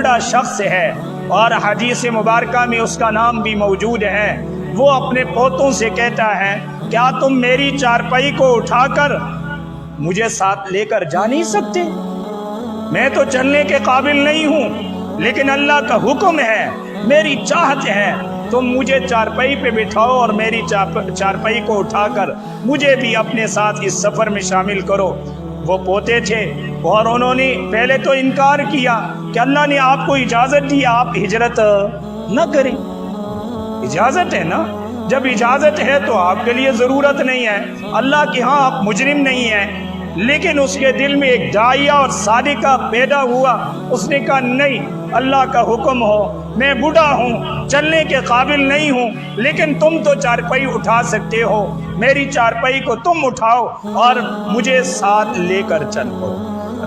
بوڑھا شخص ہے اور حدیث مبارکہ میں اس کا نام بھی موجود ہے، وہ اپنے پوتوں سے کہتا ہے کیا تم میری چارپائی کو اٹھا کر مجھے ساتھ لے کر جا نہیں سکتے؟ میں تو چلنے کے قابل نہیں ہوں، لیکن اللہ کا حکم ہے، میری چاہت ہے، تم مجھے چارپائی پہ بٹھاؤ اور میری چارپائی کو اٹھا کر مجھے بھی اپنے ساتھ اس سفر میں شامل کرو۔ وہ پوتے تھے اور انہوں نے پہلے تو انکار کیا کہ اللہ نے آپ کو اجازت دی آپ ہجرت نہ کریں۔ اجازت ہے نا، جب اجازت ہے تو آپ کے لیے ضرورت نہیں ہے، اللہ کے ہاں آپ مجرم نہیں ہیں۔ لیکن اس کے دل میں ایک داعیہ اور صادقہ پیدا ہوا، اس نے کہا نہیں، اللہ کا حکم ہو، میں بوڑھا ہوں، چلنے کے قابل نہیں ہوں، لیکن تم تو چارپائی اٹھا سکتے ہو، میری چارپائی کو تم اٹھاؤ اور مجھے ساتھ لے کر چل پڑو۔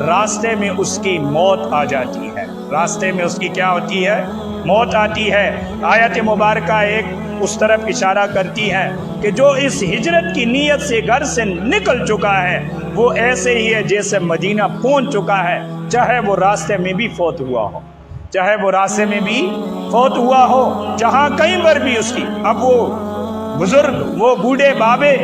راستے میں اس کی موت آ جاتی ہے، راستے میں اس کی کیا ہوتی ہے؟ موت آتی ہے۔ آیت مبارکہ ایک اس طرف اشارہ کرتی ہے کہ جو اس ہجرت کی نیت سے گھر سے نکل چکا ہے وہ ایسے ہی ہے جیسے مدینہ پہنچ چکا ہے، چاہے وہ راستے میں بھی فوت ہوا ہو، چاہے وہ راستے میں بھی فوت ہوا ہو، جہاں کہیں پر بھی اس کی۔ اب وہ بزرگ، وہ بوڑھے بابے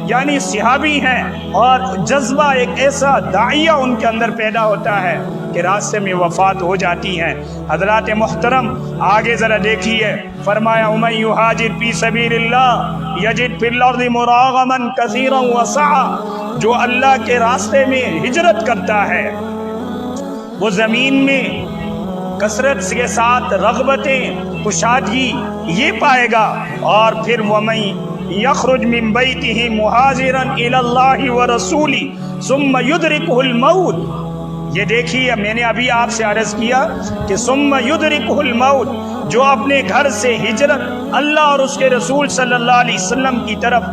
یعنی صحابی ہیں، اور جذبہ ایک ایسا داعیہ ان کے اندر پیدا ہوتا ہے کہ راستے میں وفات ہو جاتی ہیں۔ حضرات محترم آگے ذرا دیکھیے، فرمایا وَمَن يُهَاجِرْ فِي سَبِيلِ اللَّهِ يَجِدْ فِي الْأَرْضِ مُرَاغَمًا كَثِيرًا وَسَعًا۔ جو اللہ کے راستے میں ہجرت کرتا ہے وہ زمین میں کثرت کے ساتھ رغبتیں، کشادگی یہ پائے گا۔ اور پھر وَمَن يخرج من بیتہ مہاجرا الی اللہ ورسولہ ثم یدرکہ الموت۔ یہ دیکھیے، میں نے ابھی آپ سے عرض کیا کہ ثم یدرکہ الموت، جو اپنے گھر سے ہجرت اللہ اور اس کے رسول صلی اللہ علیہ وسلم کی طرف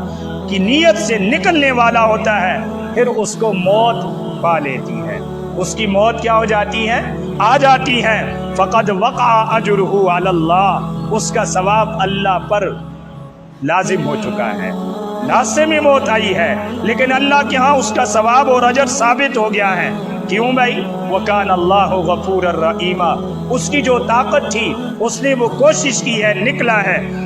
کی نیت سے نکلنے والا ہوتا ہے، پھر اس کو موت پا لیتی ہے، اس کی موت کیا ہو جاتی ہے؟ آ جاتی ہے۔ فقد وقع اجرہ علی اللہ، اس کا ثواب اللہ پر لازم ہو چکا ہے۔ راستے میں موت آئی ہے لیکن اللہ کے ہاں اس کا ثواب اور اجر ثابت ہو گیا ہے۔ کیوں بھائی؟ وَكَانَ اللَّهُ غَفُورًا رَحِيمًا، اس کی جو طاقت تھی اس نے وہ کوشش کی ہے، نکلا ہے۔